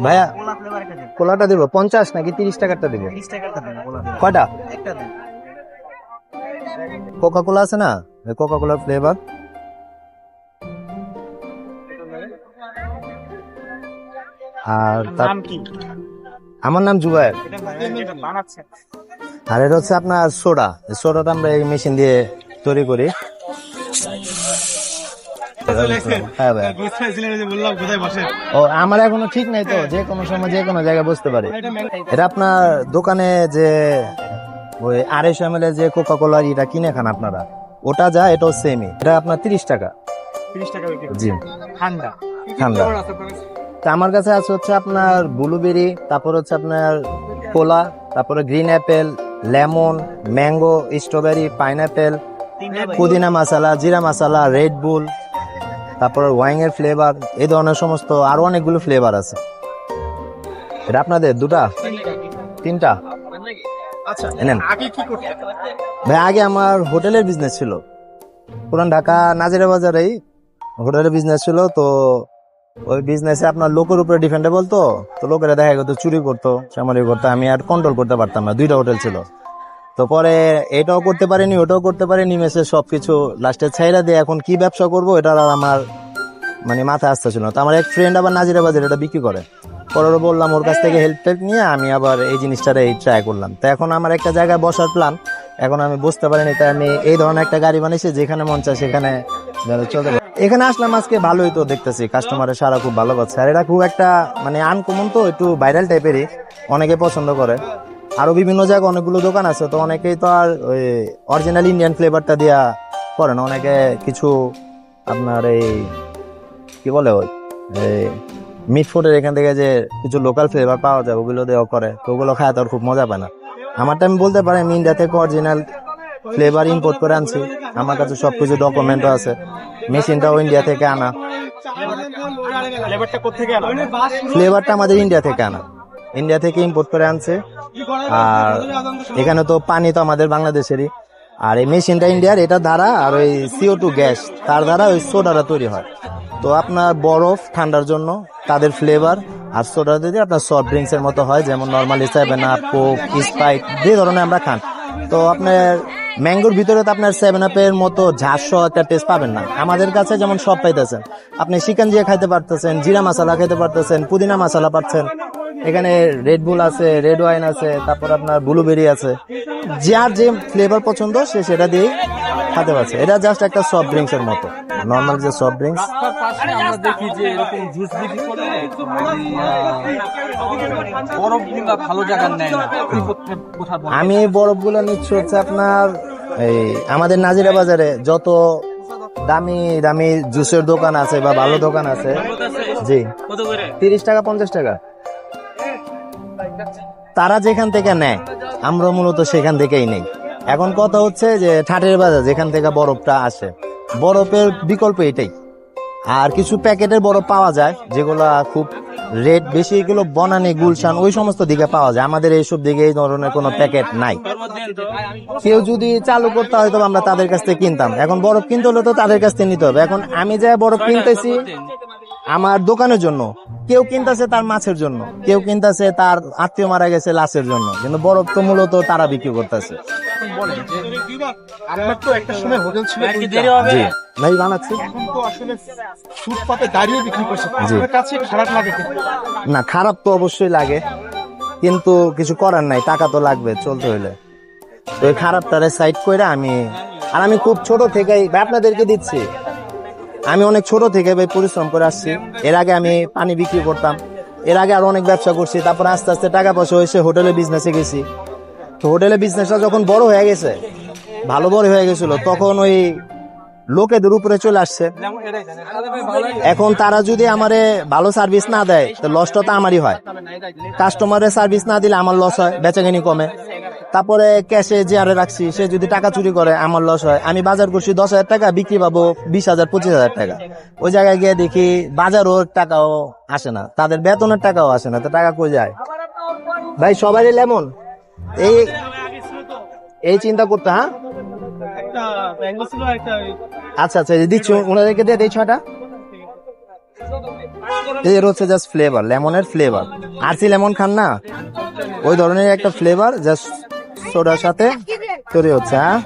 ভাইয়া কোলাটা দিব 50 নাকি 30 টাকারটা দিব? কয়টা? কোকা কোলা আছে না, কোকা কোলার ফ্লেভার। আর আমার নাম জুবায়ের। আর এটা হচ্ছে আপনার সোডা। সোডাটা আমরা এই মেশিন দিয়ে তৈরি করি। হ্যাঁ ভাই, ও আমার এখনো ঠিক নাই তো, যে কোনো সময় যে কোনো জায়গায় বসতে পারে। এটা আপনার দোকানে যে ওই 250 ml যে কোকা কোলা এটা কিনে খান আপনারা, ওটা যা এটাও সেমই। এটা আপনার 30 টাকা। জি, ঠান্ডা ঠান্ডা। তা আমার কাছে আছে হচ্ছে আপনার ব্লুবেরি, তারপর হচ্ছে আপনার কোলা, তারপরে green Apple, lemon, mango, strawberry, pineapple, পুদিনা মশলা, জিরা মশলা, রেড বুল, তারপর ওয়াইন এর ফ্লেভার, এই ধরনের সমস্ত আরো অনেকগুলো ফ্লেভার আছে। এটা আপনাদের দুটা তিনটা? ভাই আগে আমার হোটেলের বিজনেস ছিল, পুরান ঢাকা নাজিরা বাজারেই হোটেলের বিজনেস ছিল। তো ওই বিজনেসে আপনার লোকের উপরে ডিপেন্ডেবল, তো লোকেরা দেখা গেতো চুরি করতো, চামারি করতো, আমি আর কন্ট্রোল করতে পারতাম না। 2টা হোটেল ছিল, তো পরে এটাও করতে পারিনি ওটাও করতে পারিনি, মেসে সবকিছু লাস্টে ছাইরা দিয়ে এখন কি ব্যবসা করবো এটা আর আমার মানে মাথায় আসতেছিল না। তো আমার এক ফ্রেন্ড আবার নাজিরা বাজার এটা বিক্রি করে, পরে বললাম ওর কাছ থেকে হেল্প নিয়ে আমি আবার এই জিনিসটারে ট্রাই করলাম। তো এখন আমার একটা জায়গায় বসার প্ল্যান, এখন আমি বুঝতে পারিনি, তাই আমি এই ধরনের একটা গাড়ি বানিয়েছি যেখানে মন চায় সেখানে চলতে পারে। এখানে আসলাম আজকে, ভালোই তো দেখতেছি, কাস্টমারের সারা খুব ভালো পাচ্ছে। আর এটা খুব একটা মানে আনকমন, তো একটু ভাইরাল টাইপেরই, অনেকে পছন্দ করে। আরো বিভিন্ন জায়গায় অনেকগুলো দোকান আছে, তো অনেকেই তো আর ওই অরিজিনাল ইন্ডিয়ান ফ্লেভারটা দিয়া করে না, অনেকে কিছু আপনার এই কি বলে ওই মিট ফুডের এখান থেকে যে কিছু লোকাল ফ্লেভার পাওয়া যায় ওগুলো দেওয়া করে, তো ওগুলো খায় তো আর খুব মজা পায় না। আমারটা আমি বলতে পারি আমি ইন্ডিয়া থেকে অরিজিনাল ফ্লেভার ইম্পোর্ট করে আনছি, আমার কাছে সবকিছু ডকুমেন্টও আছে, মেশিনটাও ইন্ডিয়া থেকে আনা। ফ্লেভারটা আমাদের ইন্ডিয়া থেকে আনা, ইন্ডিয়া থেকে ইম্পোর্ট করে আনছে। আর এখানে তো পানি তো আমাদের বাংলাদেশেরই, আর এই মেশিনটা ইন্ডিয়ার, এটা দ্বারা আর ওই CO2 গ্যাস তার দ্বারা ওই সোডাটা তৈরি হয়। তো আপনার বরফ ঠান্ডার জন্য তাদের ফ্লেভার, আর সোডা দিয়ে আপনার সফট ড্রিঙ্কস এর মতো হয়, যেমন নর্মালি 7 আপ, কোক, স্প্রাইট যে ধরনের আমরা খান। তো আপনার ম্যাঙ্গোর ভিতরে তো আপনার 7 আপ এর মতো ঝাঁস একটা টেস্ট পাবেন না, আমাদের কাছে যেমন সব পাইতেছেন। আপনি শিকানজিয়া খাইতে পারতেছেন, জিরা মশলা খাইতে পারতেছেন, পুদিনা মশলা পাচ্ছেন, এখানে রেড বুল আছে, রেড ওয়াইন আছে, তারপর আপনার ব্লুবেরি আছে, যার যে ফ্লেভার পছন্দ সে সেটা দিয়ে খেতে পারছে। এটা জাস্ট একটা সফট ড্রিঙ্কস এর মতো, নর্মাল যে সফট ড্রিঙ্কস। আমরা দেখি যে এরকম জুস বিক্রি করে বরফগুলো ভালো জায়গা নেয় না। আমি বরফগুলো নিচ্ছি হচ্ছে আপনার এই আমাদের নাজিরা বাজারে যত দামি দামি জুসের দোকান আছে বা ভালো দোকান আছে, জি 30 টাকা 50 টাকা, তারা যেখান থেকে নেয় আমরা মূলত সেখান থেকেই নেই। এখন কথা হচ্ছে যে ঠাটের বাজার যেখান থেকে বরফটা আসে, বরফের বিকল্প এটাই। আর কিছু প্যাকেটের বরফ পাওয়া যায় যেগুলা খুব রেট বেশি, এগুলো বনানী গুলশান ওই সমস্ত দিকে পাওয়া যায়, আমাদের এইসব দিকে এই ধরনের কোনো প্যাকেট নাই। কেউ যদি চালু করতে হয় তো আমরা তাদের কাছ থেকে কিনতাম, এখন বরফ কিনতে হলে তো তাদের কাছ থেকে নিতে হবে। এখন আমি যা বরফ কিনতেছি আমার দোকানের জন্য, কেউ কিনতেছে তার মাছের জন্য, কেউ কিনতেছে তার আত্মীয় মারা গেছে লাশের জন্য, কিন্তু বরফ তো মূলত তারা বিক্রি করতেছে। আপনার তো একটা সময় হোটেল ছিল, জি ভাই বানাচ্ছি, এখন তো আসলে ফুটপাতে দাঁড়িয়ে বিক্রি করছে, আপনার কাছে খারাপ লাগে? না, খারাপ তো অবশ্যই লাগে, কিন্তু কিছু করার নাই, টাকা তো লাগবে চলতে হইলে। তো এই খারাপটারে সাইড করে আমি খুব ছোট থেকেই ভাই আপনাদেরকে দিচ্ছি, আমি অনেক ছোট থেকে ভাই পরিশ্রম করে আসছি। এর আগে আমি পানি বিক্রি করতাম, এর আগে আরো অনেক ব্যবসা করছি, তারপর আস্তে আস্তে টাকা পয়সা হয়েছে, হোটেলের বিজনেসে গেছি। তো হোটেলের বিজনেসটা যখন বড় হয়ে গেছে, ভালো বড় হয়ে গেছিল, তখন ওই লোকেদের উপরে চলে আসছে। এখন তারা যদি আমারে ভালো সার্ভিস না দেয় তো লসটা তো আমারই হয়, কাস্টমারের সার্ভিস না দিলে আমার লস হয়, বেচাকেনি কমে। তারপরে ক্যাশে যে আরে রাখছি সে যদি টাকা চুরি করে আমার লস হয়। আমি বাজার করছি 10,000 টাকা, বিক্রি পাবো 20,000 25,000 টাকা। ওই জায়গায় গিয়ে দেখি বাজারও টাকাও আসে না, তাদের বেতনের টাকাও আসে না, তো টাকা কই যায় ভাই? সবারই লেমন এই চিন্তা করতে। হ্যাঁ আচ্ছা আচ্ছা দিচ্ছি, ওনাদেরকে দিয়ে দিই 6টা। এর হচ্ছে জাস্ট ফ্লেভার, লেমনের ফ্লেভার। আরসি লেমন খান না, ওই ধরনের একটা ফ্লেভার জাস্ট সোডার সাথে তৈরি হচ্ছে। হ্যাঁ